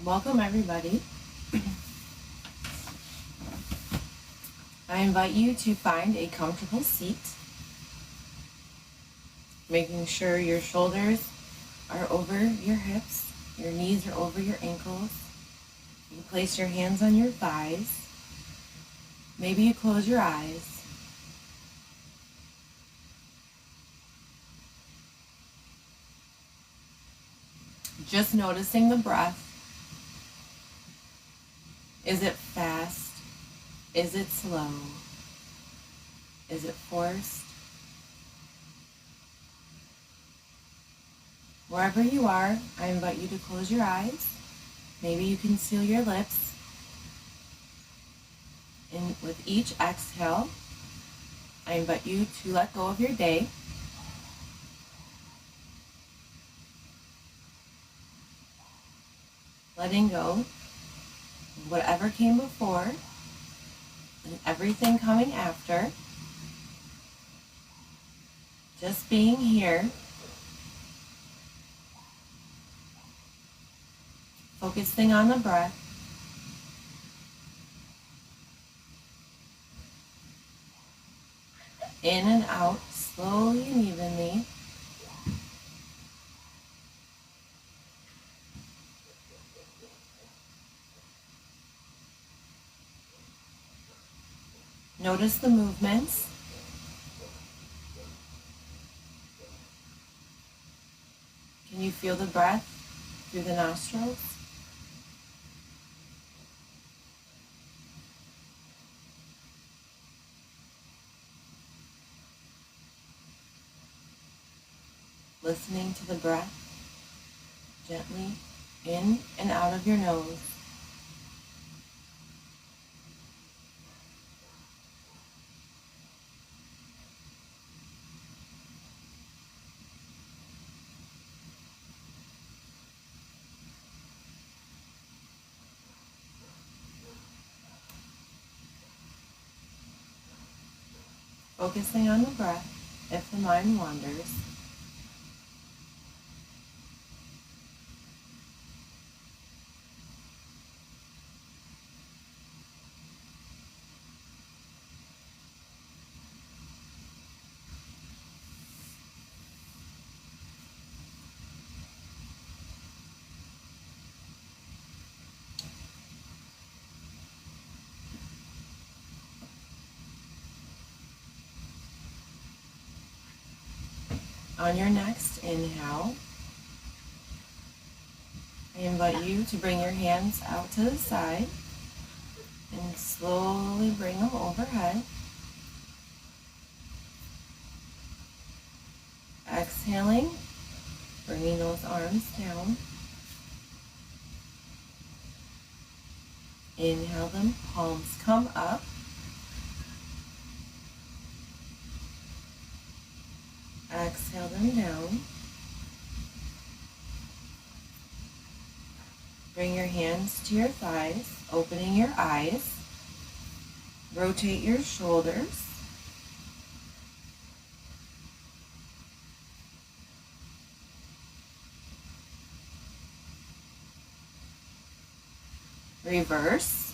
Welcome everybody. I invite you to find a comfortable seat, making sure your shoulders are over your hips, your knees are over your ankles. You can place your hands on your thighs. Maybe you close your eyes. Just noticing the breath. Is it fast? Is it slow? Is it forced? Wherever you are, I invite you to close your eyes. Maybe you can seal your lips. And with each exhale, I invite you to let go of your day. Letting go of whatever came before and everything coming after. Just being here. Focusing on the breath. In and out, slowly and evenly. Notice the movements. Can you feel the breath through the nostrils? Listening to the breath gently in and out of your nose. Focusing on the breath if the mind wanders. On your next inhale, I invite you to bring your hands out to the side and slowly bring them overhead. Exhaling, bringing those arms down. Inhale them, palms come up. Exhale them down. Bring your hands to your thighs, opening your eyes. Rotate your shoulders. Reverse.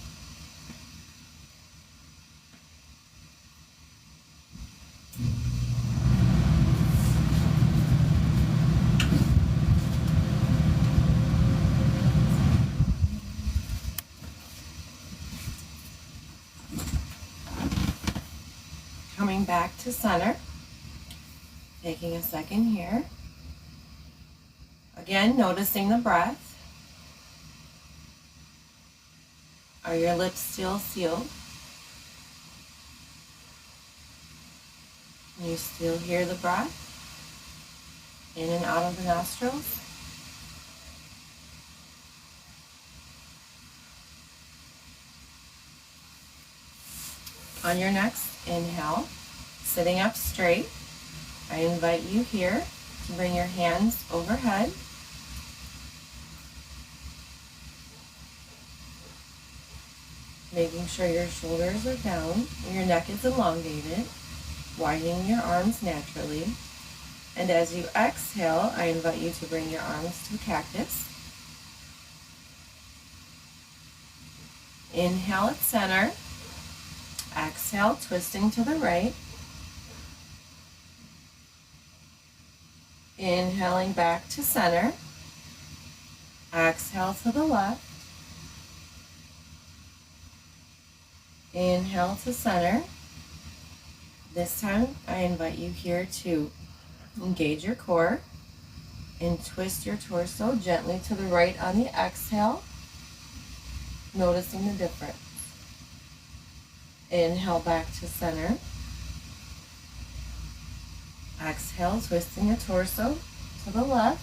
Coming back to center. Taking a second here. Again, noticing the breath. Are your lips still sealed? Can you still hear the breath in and out of the nostrils? On your next inhale, sitting up straight, I invite you here to bring your hands overhead. Making sure your shoulders are down and your neck is elongated, widening your arms naturally. And as you exhale, I invite you to bring your arms to a cactus. Inhale at center. Exhale, twisting to the right. Inhaling back to center. Exhale to the left. Inhale to center. This time, I invite you here to engage your core and twist your torso gently to the right on the exhale, noticing the difference. Inhale back to center. Exhale, twisting the torso to the left.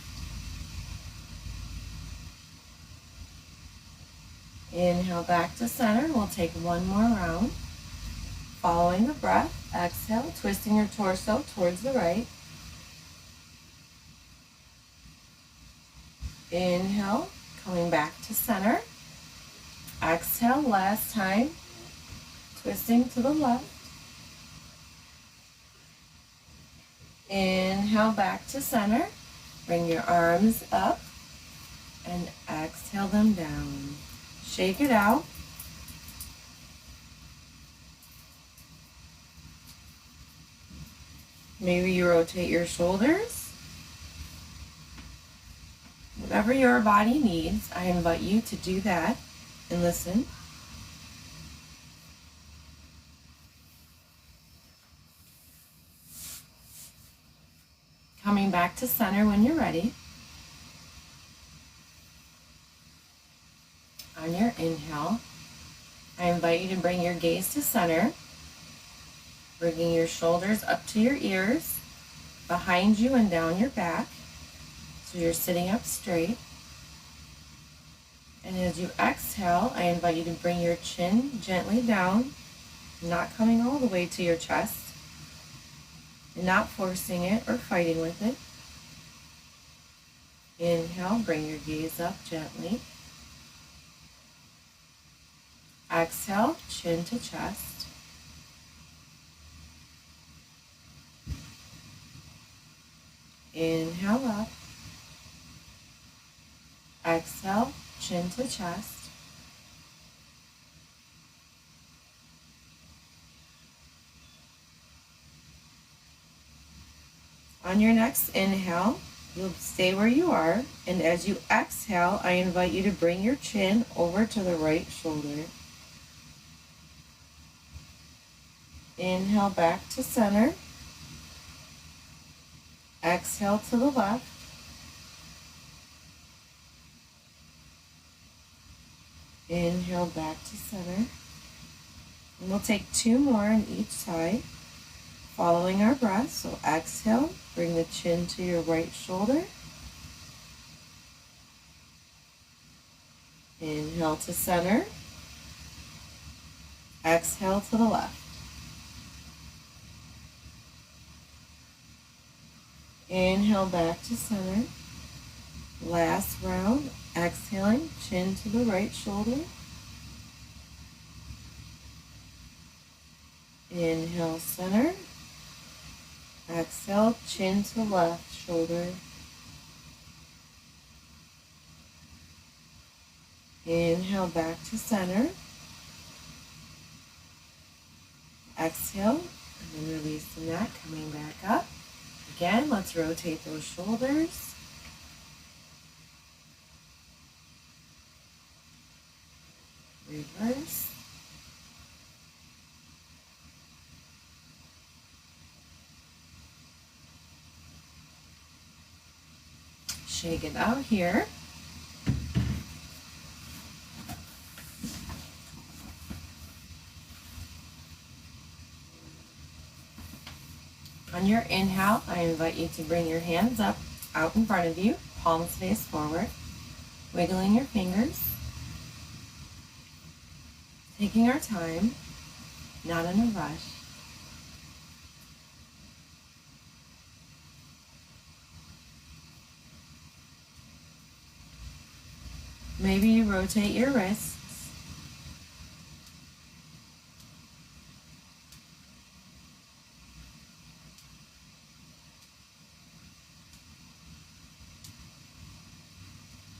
Inhale back to center. We'll take one more round. Following the breath, exhale, twisting your torso towards the right. Inhale, coming back to center. Exhale, last time, twisting to the left. Inhale back to center. Bring your arms up and exhale them down. Shake it out. Maybe you rotate your shoulders. Whatever your body needs, I invite you to do that and listen. Coming back to center when you're ready. On your inhale, I invite you to bring your gaze to center, bringing your shoulders up to your ears, behind you and down your back, so you're sitting up straight. And as you exhale, I invite you to bring your chin gently down, not coming all the way to your chest, and not forcing it or fighting with it. Inhale, bring your gaze up gently. Exhale, chin to chest. Inhale up. Exhale, chin to chest. On your next inhale, you'll stay where you are, and as you exhale, I invite you to bring your chin over to the right shoulder. Inhale back to center. Exhale to the left. Inhale back to center. And we'll take two more on each side, following our breath. So exhale, bring the chin to your right shoulder. Inhale to center. Exhale to the left. Inhale back to center. Last round, exhaling, chin to the right shoulder. Inhale, center. Exhale, chin to left shoulder. Inhale back to center. Exhale, and then release the neck, coming back up. Again, let's rotate those shoulders. Reverse. Shake it out here. On your inhale, I invite you to bring your hands up out in front of you, palms face forward, wiggling your fingers, taking our time, not in a rush. Maybe you rotate your wrists.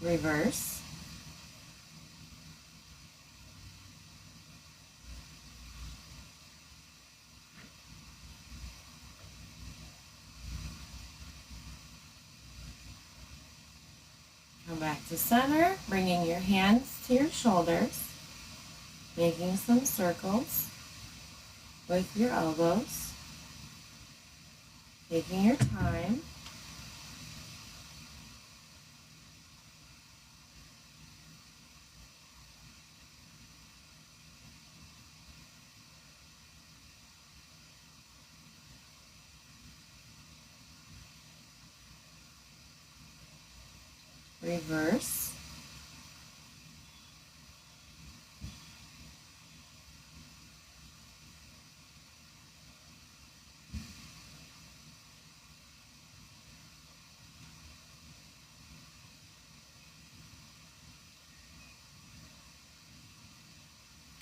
Reverse. back to center, bringing your hands to your shoulders, making some circles with your elbows, taking your time. Reverse.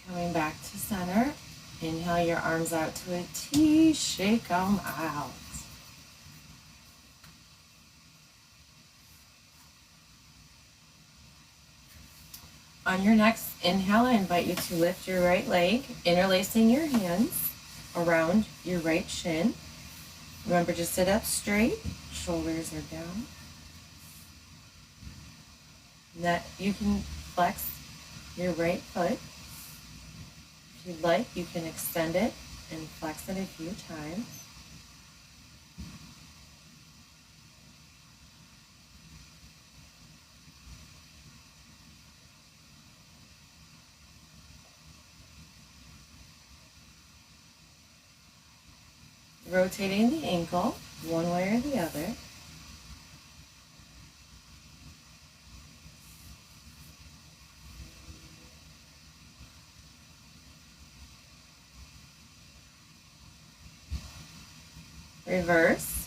Coming back to center. Inhale your arms out to a T, shake them out. On your next inhale, I invite you to lift your right leg, interlacing your hands around your right shin. Remember to sit up straight, shoulders are down. You can flex your right foot. If you'd like, you can extend it and flex it a few times. Rotating the ankle one way or the other. Reverse.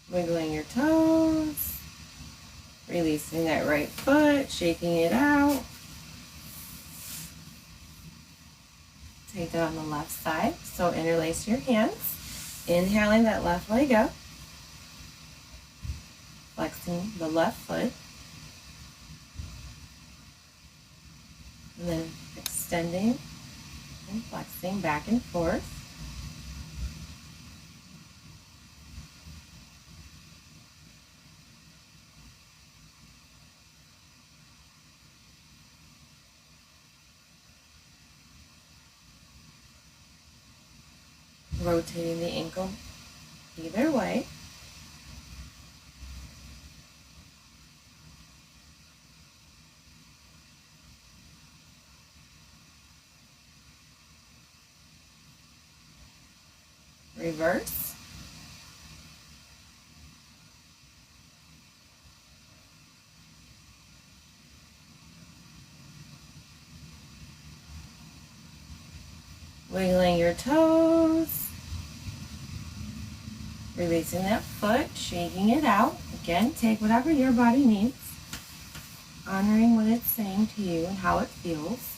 Wiggling your toes. Releasing that right foot, shaking it out. Take it on the left side. So interlace your hands. Inhaling that left leg up. Flexing the left foot. And then extending and flexing back and forth. Rotating the ankle either way. Reverse. Wiggling your toes. Releasing that foot, shaking it out. Again, take whatever your body needs. Honoring what it's saying to you and how it feels.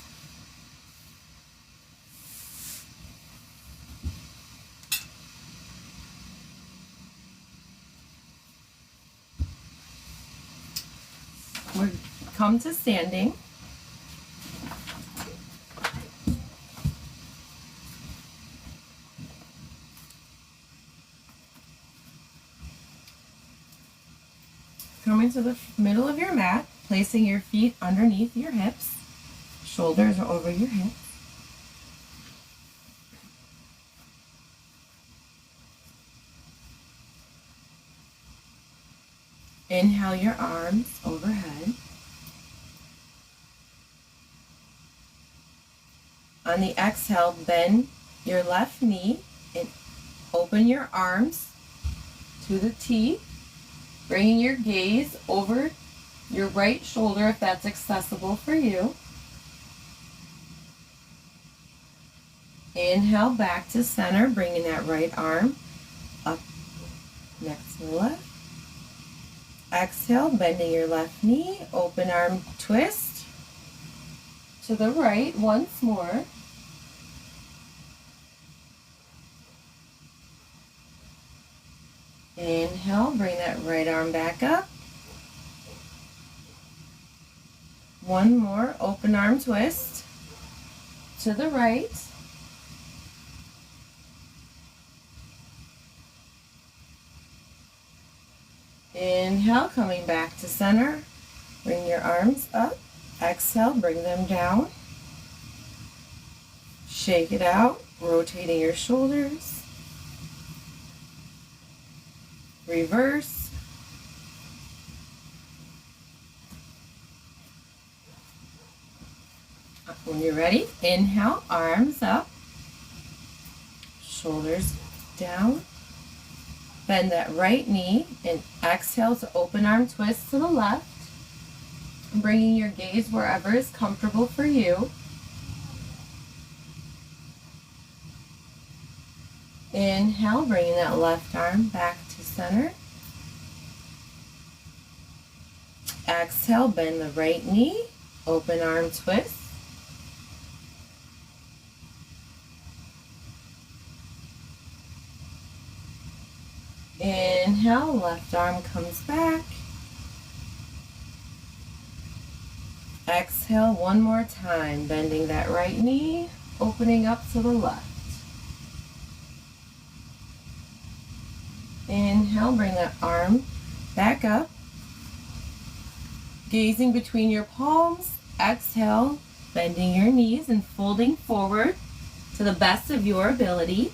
We come to standing. Coming to the middle of your mat, placing your feet underneath your hips. Shoulders are over your hips. Inhale your arms overhead. On the exhale, bend your left knee and open your arms to the T. Bringing your gaze over your right shoulder if that's accessible for you. Inhale back to center, bringing that right arm up next to the left. Exhale, bending your left knee, open arm twist to the right once more. Inhale, bring that right arm back up. One more open arm twist to the right. Inhale, coming back to center. Bring your arms up. Exhale, bring them down. Shake it out, rotating your shoulders. Reverse. When you're ready, inhale, arms up, shoulders down. Bend that right knee and exhale to open arm twist to the left. Bringing your gaze wherever is comfortable for you. Inhale, bringing that left arm back to center. Exhale, bend the right knee, open arm twist. Inhale, left arm comes back. Exhale one more time, bending that right knee, opening up to the left. Inhale, bring that arm back up. Gazing between your palms. Exhale, bending your knees and folding forward to the best of your ability.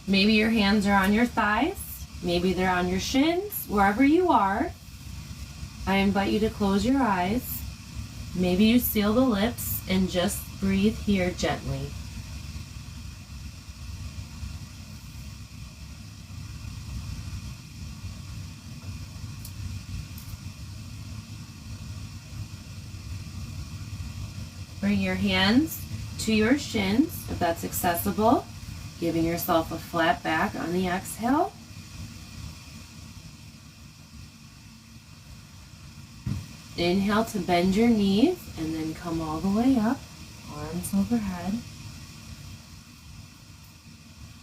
Maybe your hands are on your thighs. Maybe they're on your shins. Wherever you are, I invite you to close your eyes. Maybe you seal the lips and just breathe here gently. Bring your hands to your shins, if that's accessible, giving yourself a flat back on the exhale. Inhale to bend your knees and then come all the way up, arms overhead.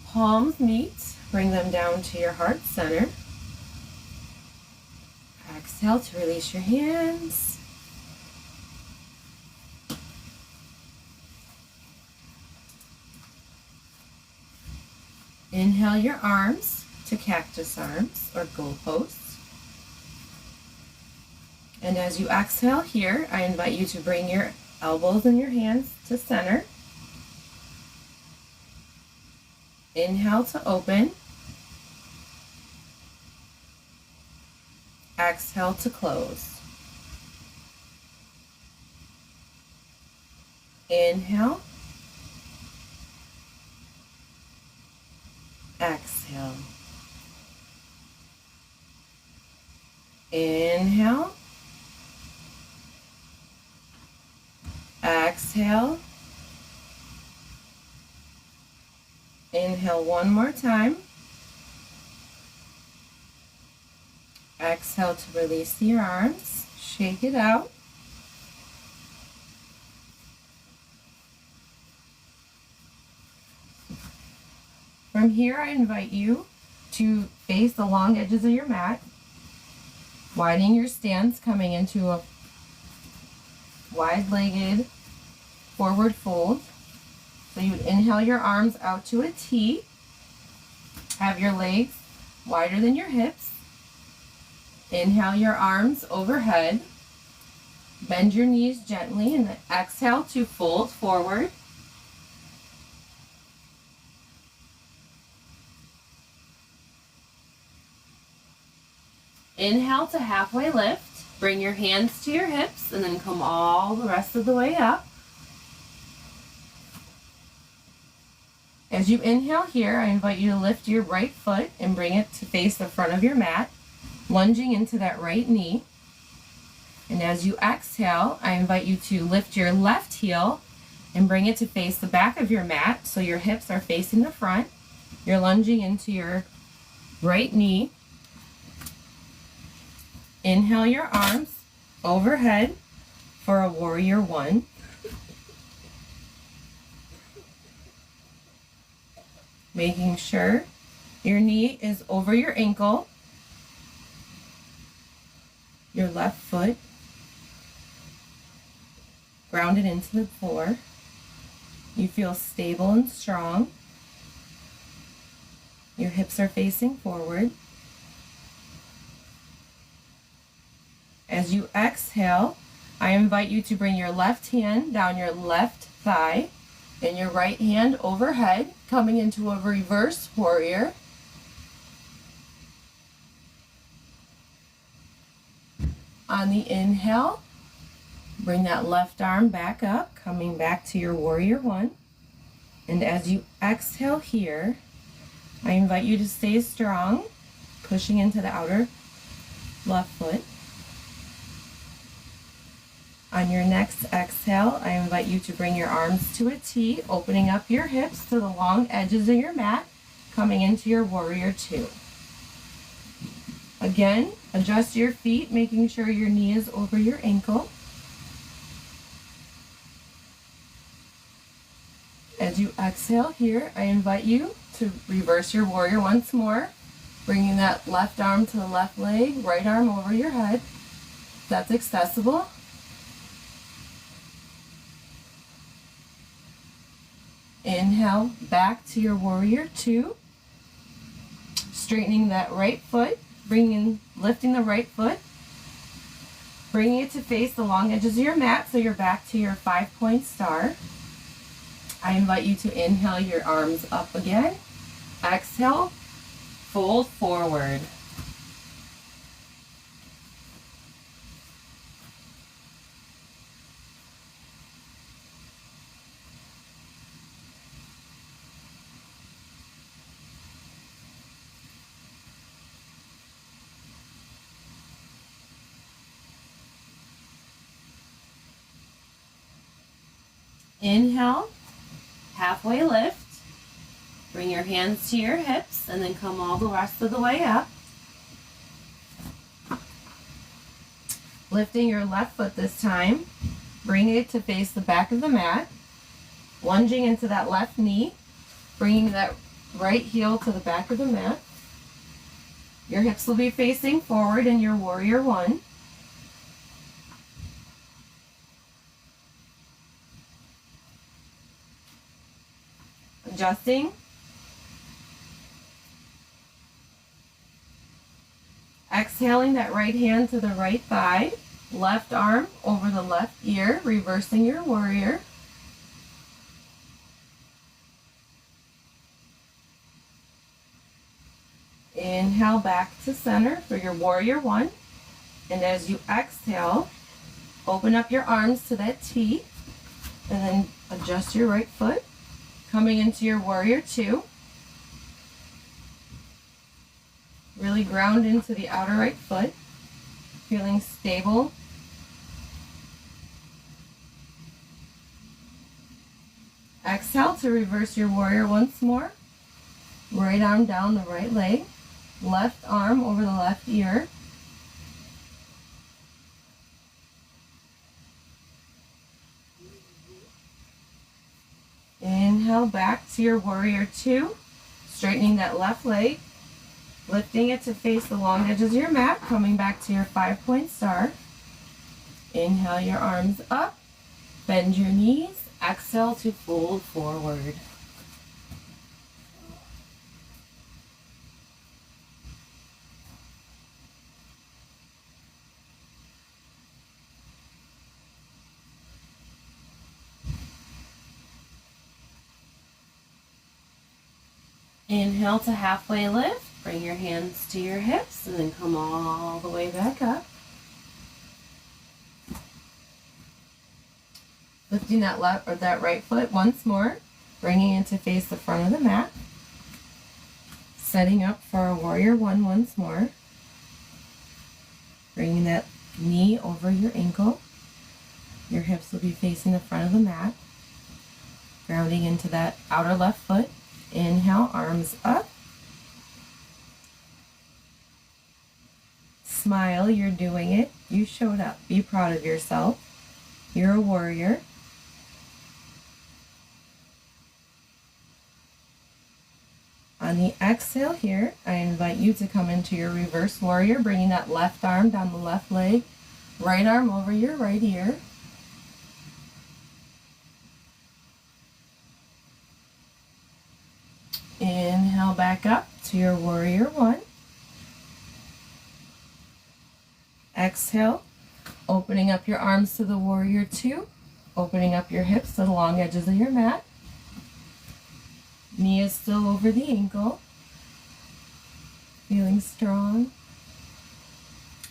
Palms meet, bring them down to your heart center. Exhale to release your hands. Inhale your arms to cactus arms or goalposts. And as you exhale here, I invite you to bring your elbows and your hands to center. Inhale to open. Exhale to close. Inhale. Exhale. Inhale. Exhale. Inhale one more time. Exhale to release your arms. Shake it out. From here, I invite you to face the long edges of your mat, widening your stance, coming into a wide-legged forward fold. So you would inhale your arms out to a T, have your legs wider than your hips. Inhale your arms overhead, bend your knees gently, and then exhale to fold forward. Inhale to halfway lift. Bring your hands to your hips and then come all the rest of the way up. As you inhale here, I invite you to lift your right foot and bring it to face the front of your mat, lunging into that right knee. And as you exhale, I invite you to lift your left heel and bring it to face the back of your mat so your hips are facing the front. You're lunging into your right knee. Inhale your arms overhead for a warrior one. Making sure your knee is over your ankle. Your left foot grounded into the floor. You feel stable and strong. Your hips are facing forward. As you exhale, I invite you to bring your left hand down your left thigh and your right hand overhead, coming into a reverse warrior. On the inhale, bring that left arm back up, coming back to your warrior one. And as you exhale here, I invite you to stay strong, pushing into the outer left foot. On your next exhale, I invite you to bring your arms to a T, opening up your hips to the long edges of your mat, coming into your warrior two. Again, adjust your feet, making sure your knee is over your ankle. As you exhale here, I invite you to reverse your warrior once more, bringing that left arm to the left leg, right arm over your head. That's accessible. Inhale, back to your warrior two, straightening that right foot, lifting the right foot, bringing it to face the long edges of your mat so you're back to your 5-point star. I invite you to inhale your arms up again. Exhale, fold forward. Inhale, halfway lift. Bring your hands to your hips and then come all the rest of the way up. Lifting your left foot this time, bring it to face the back of the mat. Lunging into that left knee, bringing that right heel to the back of the mat. Your hips will be facing forward in your warrior one. Adjusting. Exhaling that right hand to the right thigh, left arm over the left ear, reversing your warrior. Inhale back to center for your warrior one. And as you exhale, open up your arms to that T and then adjust your right foot, coming into your warrior two. Really ground into the outer right foot, feeling stable. Exhale to reverse your warrior once more. Right arm down the right leg, left arm over the left ear. Inhale back to your warrior two, straightening that left leg. Lifting it to face the long edges of your mat, coming back to your 5-point star. Inhale your arms up, bend your knees, exhale to fold forward. Inhale to halfway lift. Bring your hands to your hips and then come all the way back up. Lifting that left or that right foot once more, bringing it to face the front of the mat. Setting up for a warrior one once more. Bringing that knee over your ankle. Your hips will be facing the front of the mat. Grounding into that outer left foot. Inhale, arms up. Smile, you're doing it. You showed up. Be proud of yourself. You're a warrior. On the exhale here, I invite you to come into your reverse warrior, bringing that left arm down the left leg, right arm over your right ear. Inhale back up to your warrior one. Exhale, opening up your arms to the warrior two, opening up your hips to the long edges of your mat. Knee is still over the ankle. Feeling strong.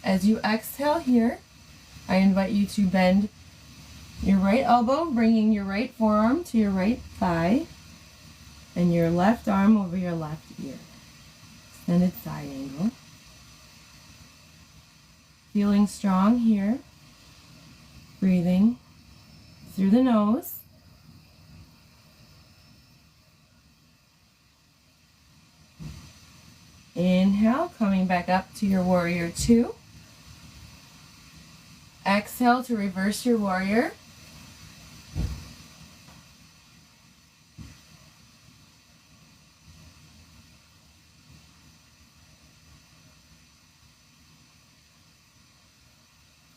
As you exhale here, I invite you to bend your right elbow, bringing your right forearm to your right thigh, and your left arm over your left ear. Extended side angle. Feeling strong here. Breathing through the nose. Inhale, coming back up to your warrior two. Exhale to reverse your warrior.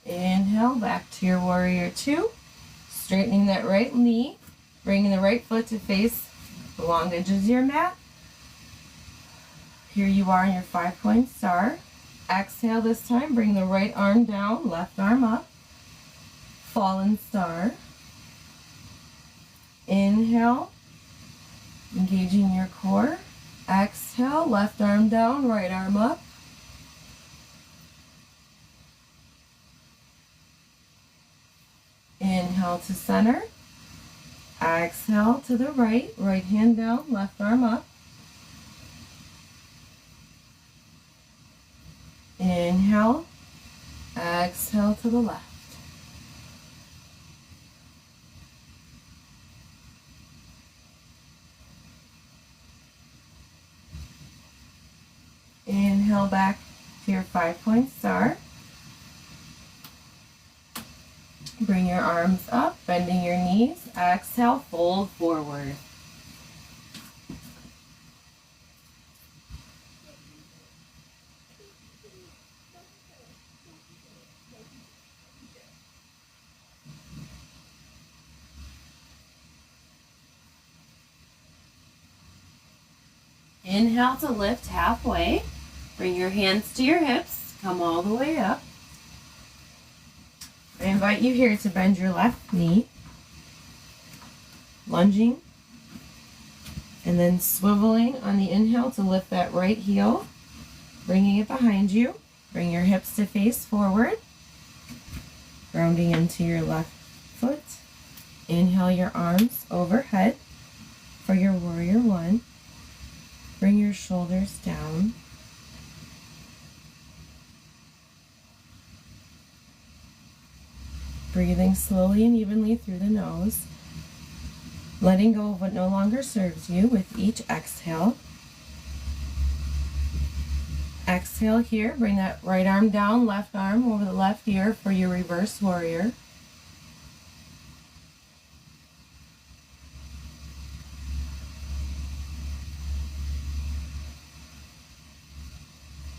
Inhale, back to your warrior two. Straightening that right knee, bringing the right foot to face the long edges of your mat. Here you are in your 5-point star. Exhale this time, bring the right arm down, left arm up. Fallen star. Inhale, engaging your core. Exhale, left arm down, right arm up. Inhale to center. Exhale to the right, right hand down, left arm up. Inhale, exhale to the left. Inhale back to your 5-point star. Bring your arms up, bending your knees. Exhale, fold forward. Inhale to lift halfway. Bring your hands to your hips. Come all the way up. I invite you here to bend your left knee, lunging, and then swiveling on the inhale to lift that right heel, bringing it behind you. Bring your hips to face forward, grounding into your left foot. Inhale your arms overhead for your warrior one. Bring your shoulders down. Breathing slowly and evenly through the nose. Letting go of what no longer serves you with each exhale. Exhale here. Bring that right arm down, left arm over the left ear for your reverse warrior.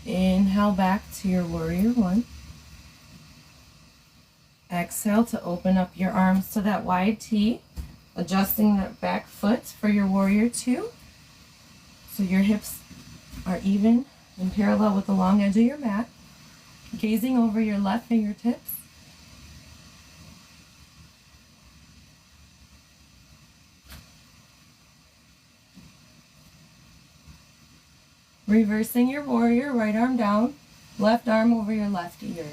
Inhale back to your warrior one. Exhale to open up your arms to that wide T, adjusting that back foot for your warrior two. So your hips are even and parallel with the long edge of your mat. Gazing over your left fingertips. Reversing your warrior, right arm down, left arm over your left ear.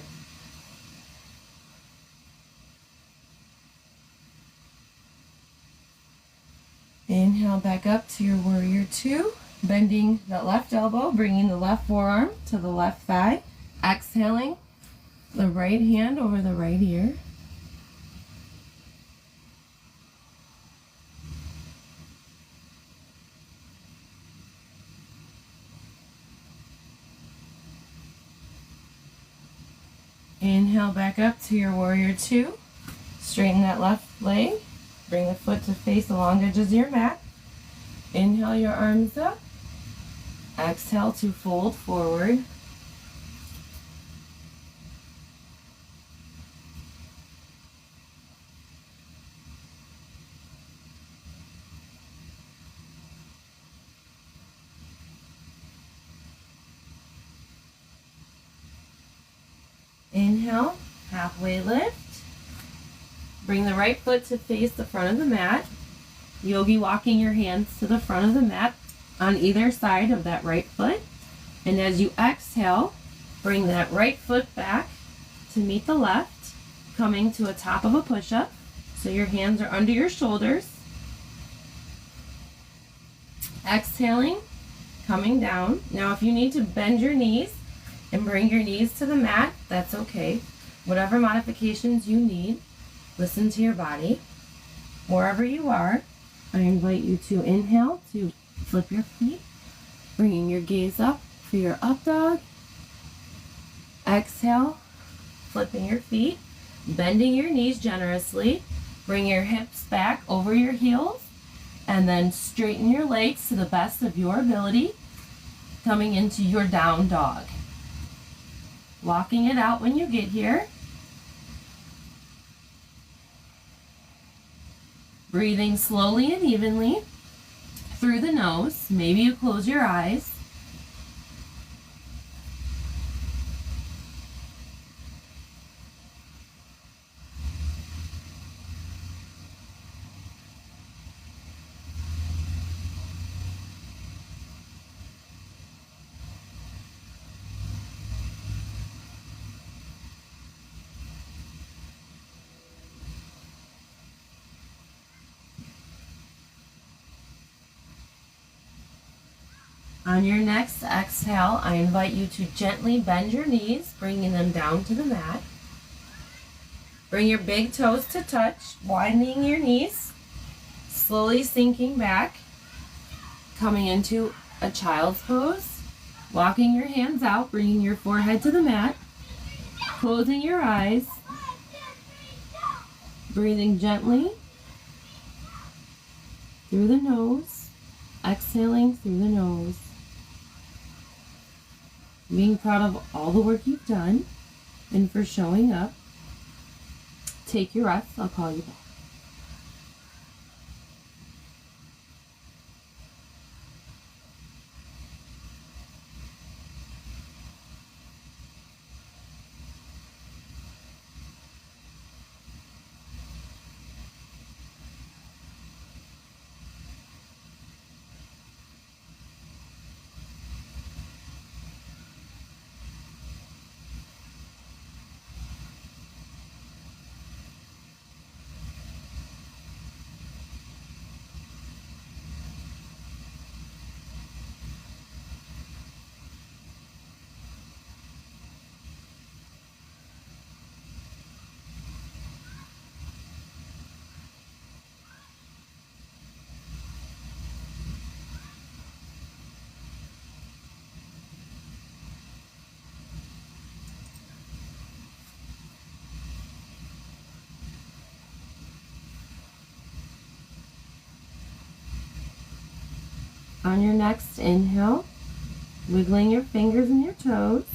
Inhale back up to your warrior two, bending that left elbow, bringing the left forearm to the left thigh. Exhaling the right hand over the right ear. Inhale back up to your warrior two. Straighten that left leg. Bring the foot to face the long edges of your mat. Inhale your arms up. Exhale to fold forward. Inhale, halfway lift. Bring the right foot to face the front of the mat. Yogi walking your hands to the front of the mat on either side of that right foot. And as you exhale, bring that right foot back to meet the left, coming to a top of a push-up. So your hands are under your shoulders. Exhaling, coming down. Now if you need to bend your knees and bring your knees to the mat, that's okay. Whatever modifications you need, listen to your body. Wherever you are, I invite you to inhale to flip your feet, bringing your gaze up for your up dog. Exhale, flipping your feet, bending your knees generously. Bring your hips back over your heels, and then straighten your legs to the best of your ability, coming into your down dog. Walking it out when you get here. Breathing slowly and evenly through the nose. Maybe you close your eyes. On your next exhale, I invite you to gently bend your knees, bringing them down to the mat. Bring your big toes to touch, widening your knees, slowly sinking back, coming into a child's pose, walking your hands out, bringing your forehead to the mat, closing your eyes, breathing gently through the nose, exhaling through the nose. Being proud of all the work you've done and for showing up. Take your rest. I'll call you back. On your next inhale, wiggling your fingers and your toes.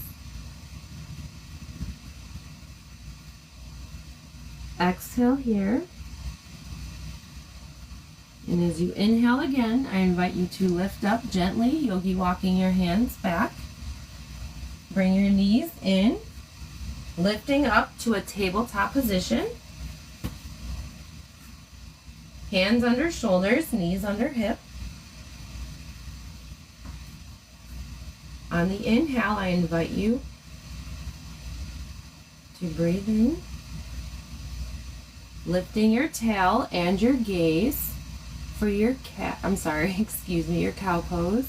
Exhale here. And as you inhale again, I invite you to lift up gently, yogi walking your hands back. Bring your knees in, lifting up to a tabletop position. Hands under shoulders, knees under hip. On the inhale, I invite you to breathe in, lifting your tail and your gaze for your your cow pose.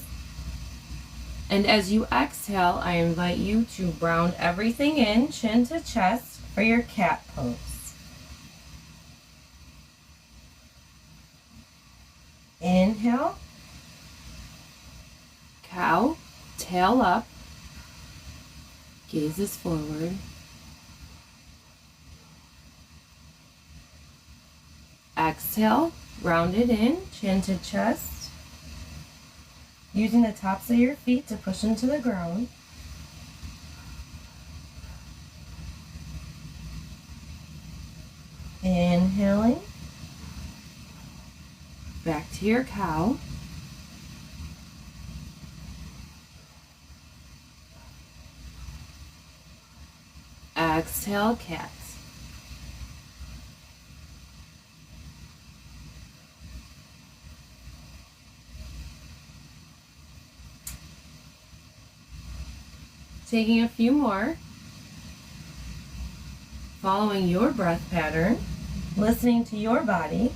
And as you exhale, I invite you to round everything in, chin to chest for your cat pose. Inhale, cow, tail up, gaze is forward. Exhale, round it in, chin to chest, using the tops of your feet to push into the ground. Inhaling, back to your cow. exhale, cat. Taking a few more, following your breath pattern, listening to your body.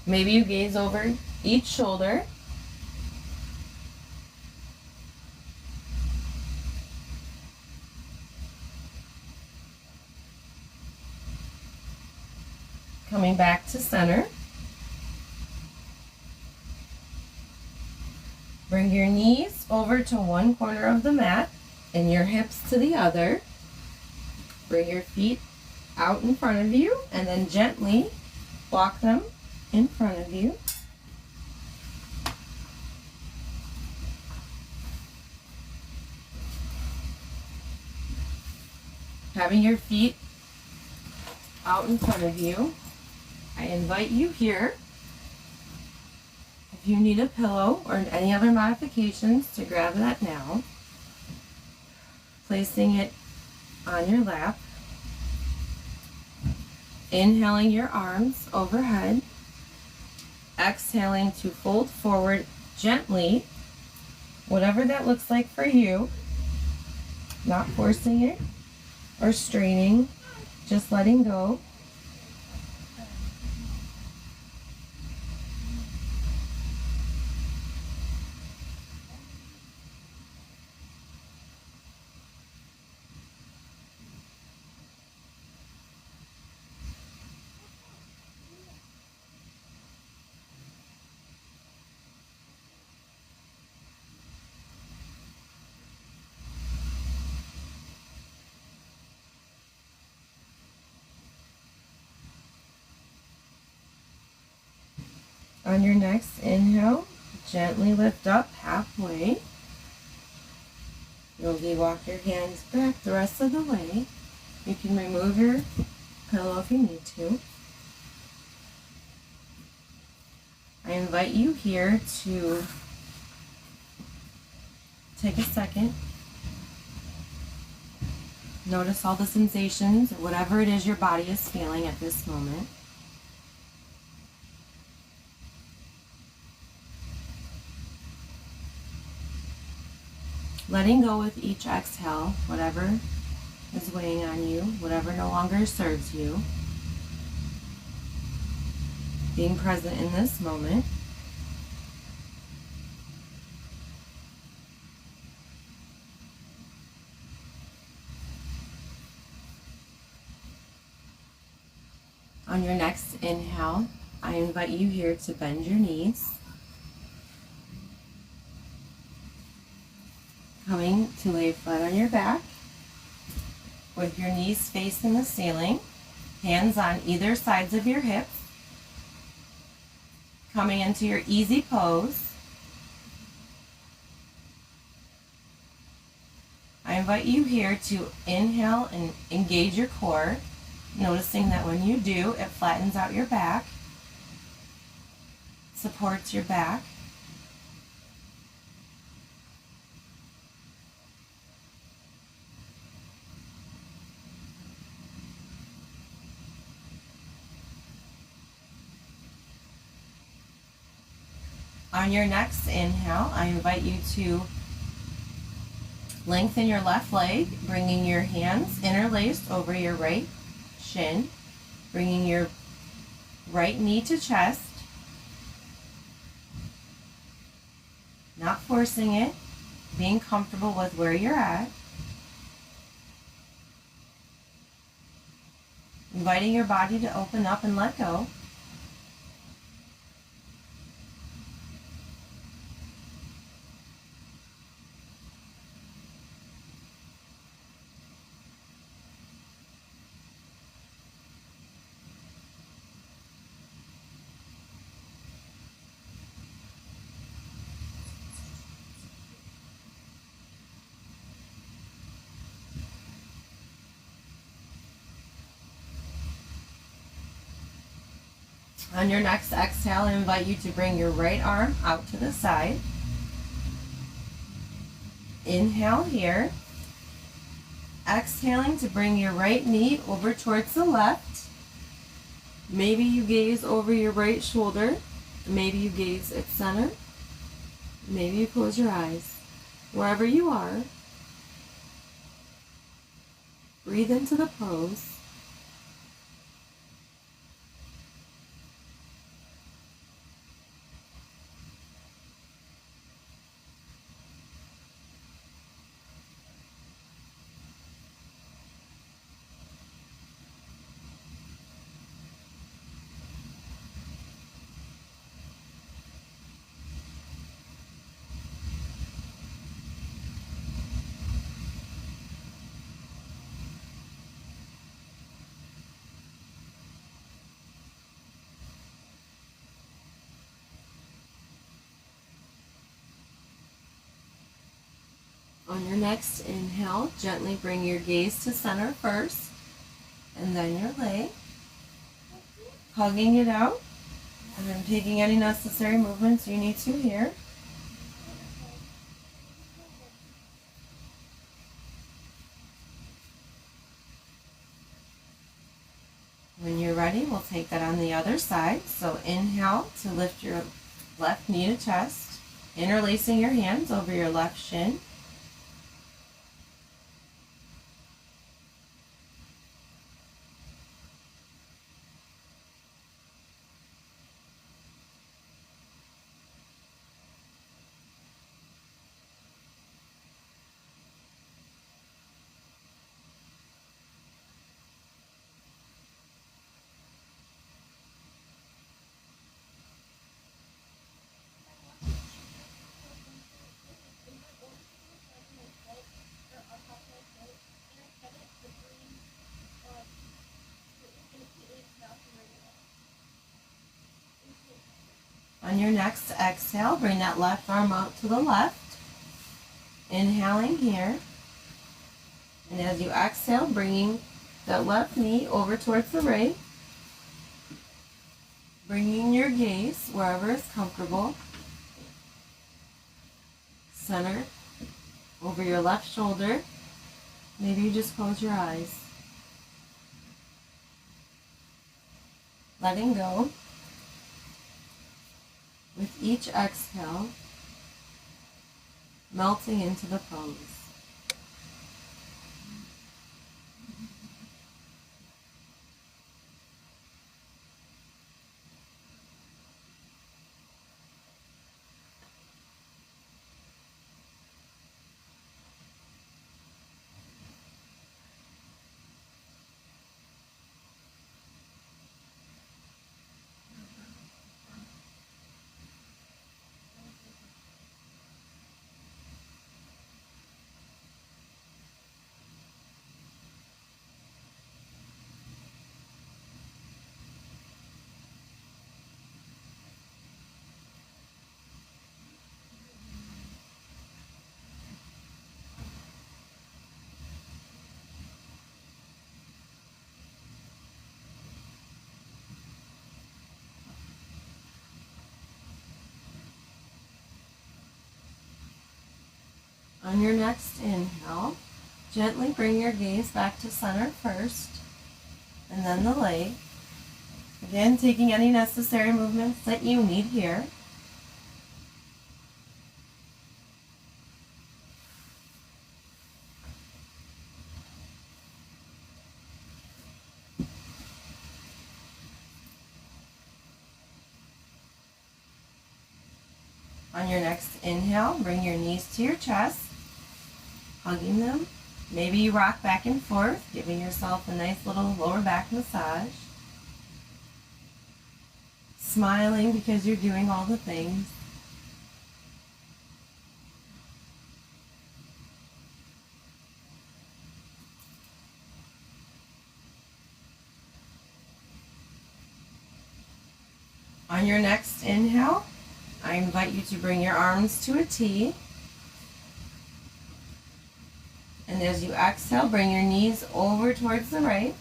Maybe you gaze over each shoulder. Coming back to center. Bring your knees over to one corner of the mat and your hips to the other. Bring your feet out in front of you and then gently walk them in front of you. Having your feet out in front of you, I invite you here, if you need a pillow or any other modifications, to grab that now. Placing it on your lap. Inhaling your arms overhead. Exhaling to fold forward gently, whatever that looks like for you. Not forcing it or straining, just letting go. On your next inhale, gently lift up halfway. Yogi, walk your hands back the rest of the way. You can remove your pillow if you need to. I invite you here to take a second. Notice all the sensations, whatever it is your body is feeling at this moment. Letting go with each exhale, whatever is weighing on you, whatever no longer serves you. Being present in this moment. On your next inhale, I invite you here to bend your knees. Coming to lay flat on your back with your knees facing the ceiling, hands on either sides of your hips. Coming into your easy pose. I invite you here to inhale and engage your core, noticing that when you do, it flattens out your back, supports your back. On your next inhale, I invite you to lengthen your left leg, bringing your hands interlaced over your right shin, bringing your right knee to chest, not forcing it, being comfortable with where you're at. Inviting your body to open up and let go. On your next exhale, I invite you to bring your right arm out to the side. Inhale here. Exhaling to bring your right knee over towards the left. Maybe you gaze over your right shoulder. Maybe you gaze at center. Maybe you close your eyes. Wherever you are, breathe into the pose. On your next inhale, gently bring your gaze to center first, and then your leg. Hugging it out, and then taking any necessary movements you need to here. When you're ready, we'll take that on the other side. So inhale to lift your left knee to chest, interlacing your hands over your left shin. On your next exhale, bring that left arm out to the left. Inhaling here. And as you exhale, bringing that left knee over towards the right. Bringing your gaze wherever is comfortable. Center over your left shoulder. Maybe you just close your eyes. Letting go. With each exhale, melting into the pose. On your next inhale, gently bring your gaze back to center first, and then the leg. Again, taking any necessary movements that you need here. On your next inhale, bring your knees to your chest, hugging them. Maybe you rock back and forth, giving yourself a nice little lower back massage. Smiling because you're doing all the things. On your next inhale, I invite you to bring your arms to a T. And as you exhale, bring your knees over towards the right,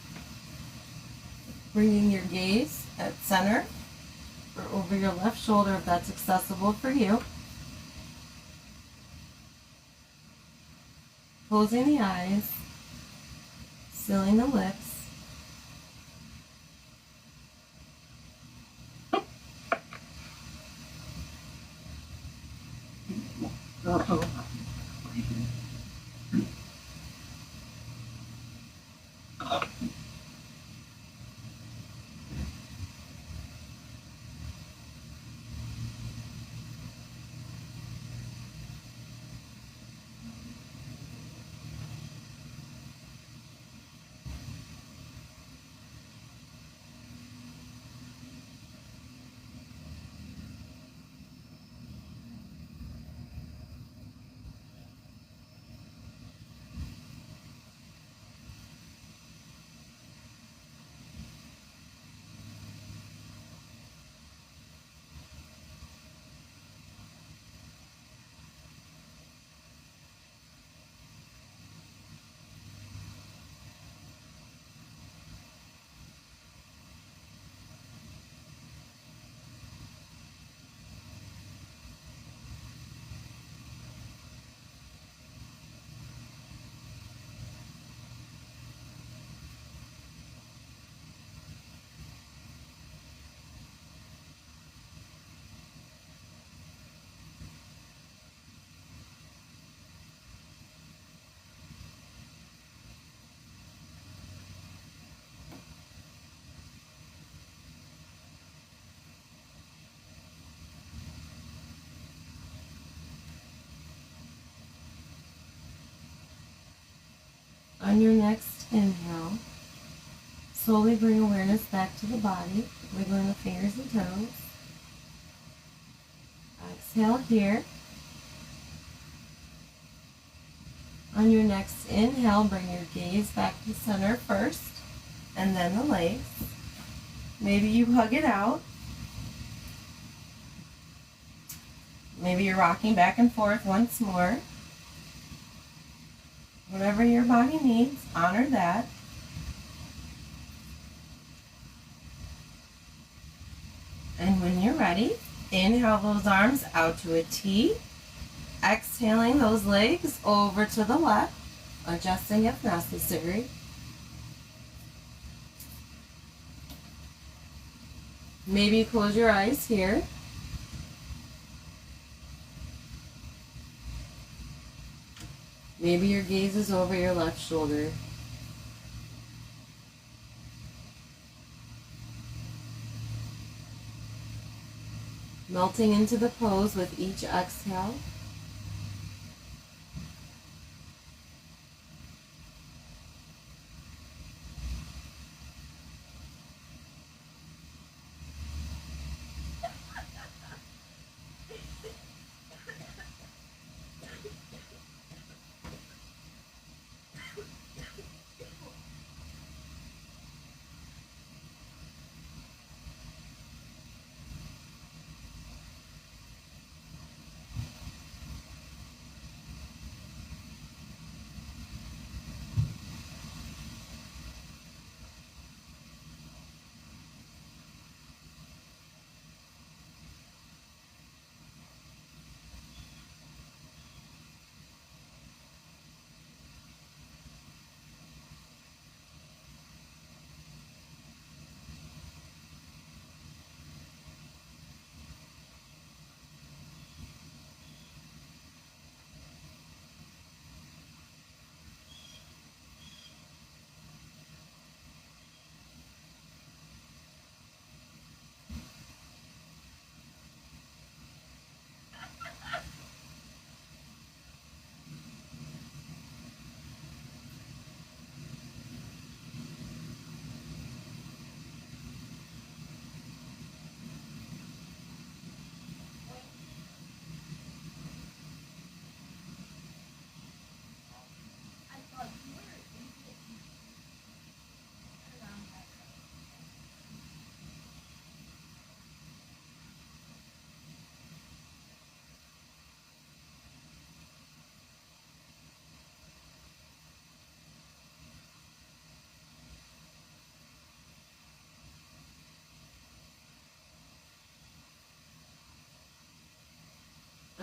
bringing your gaze at center. or over your left shoulder if that's accessible for you. Closing the eyes, sealing the lips. On your next inhale, slowly bring awareness back to the body, wiggling the fingers and toes. Exhale here. On your next inhale, bring your gaze back to center first, and then the legs. Maybe you hug it out. Maybe you're rocking back and forth once more. Whatever your body needs, honor that. And when you're ready, inhale those arms out to a T. Exhaling those legs over to the left, adjusting if necessary. Maybe close your eyes here. Maybe your gaze is over your left shoulder. Melting into the pose with each exhale.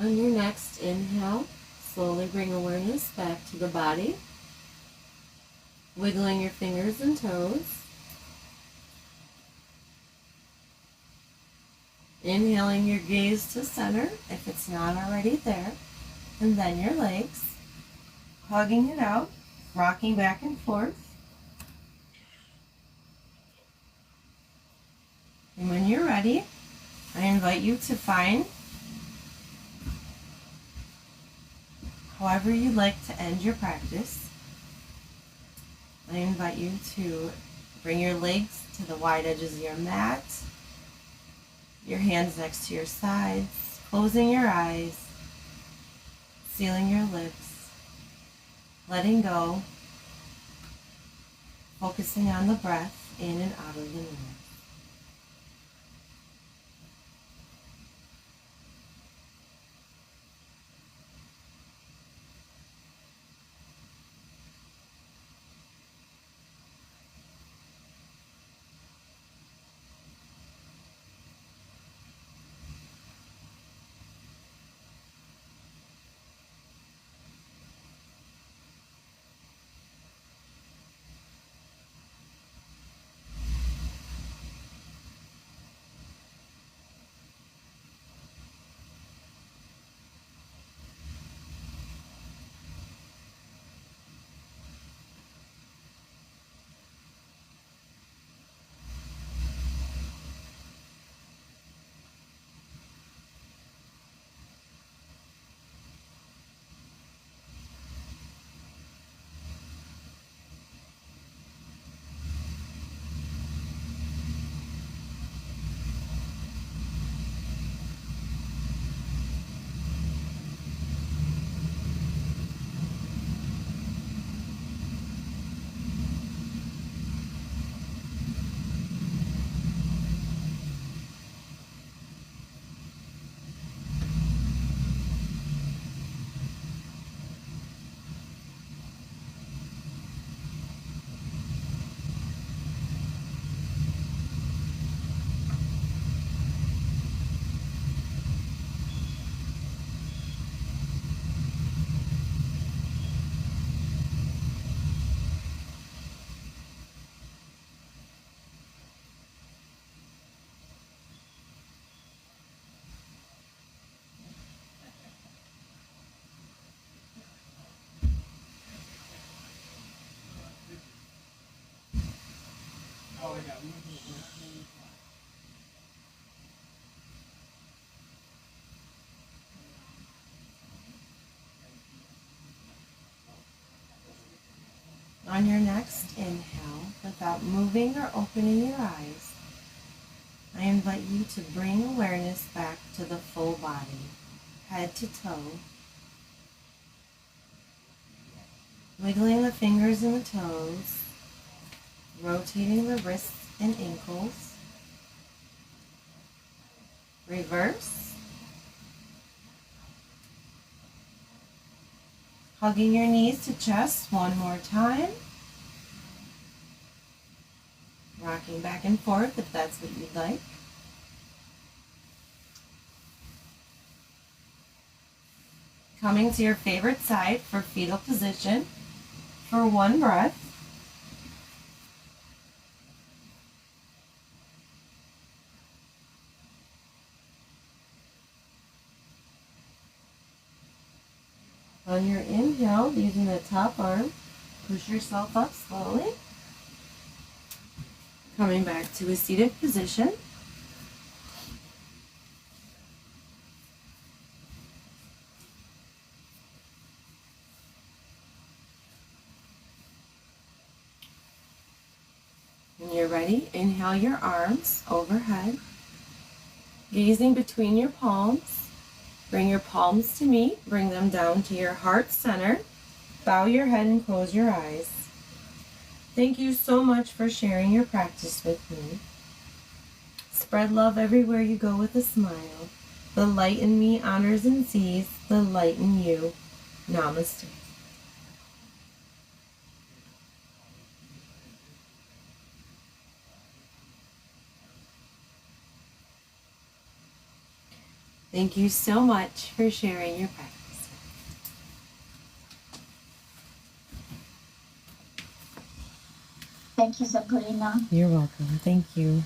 On your next inhale, slowly bring awareness back to the body, wiggling your fingers and toes. Inhaling your gaze to center if it's not already there, and then your legs, hugging it out, rocking back and forth. And when you're ready, I invite you to find however you'd like to end your practice. I invite you to bring your legs to the wide edges of your mat, your hands next to your sides, closing your eyes, sealing your lips, letting go, focusing on the breath in and out of the nose. On your next inhale, without moving or opening your eyes, I invite you to bring awareness back to the full body, head to toe, wiggling the fingers and the toes, rotating the wrists and ankles, reverse, hugging your knees to chest one more time, rocking back and forth if that's what you'd like. Coming to your favorite side for fetal position for one breath. On your inhale, using the top arm, push yourself up slowly. Coming back to a seated position. When you're ready, inhale your arms overhead, gazing between your palms. Bring your palms to meet, bring them down to your heart center. Bow your head and close your eyes. Thank you so much for sharing your practice with me. Spread love everywhere you go with a smile. The light in me honors and sees the light in you. Namaste. Thank you so much for sharing your practice. Thank you, Sabrina. You're welcome. Thank you.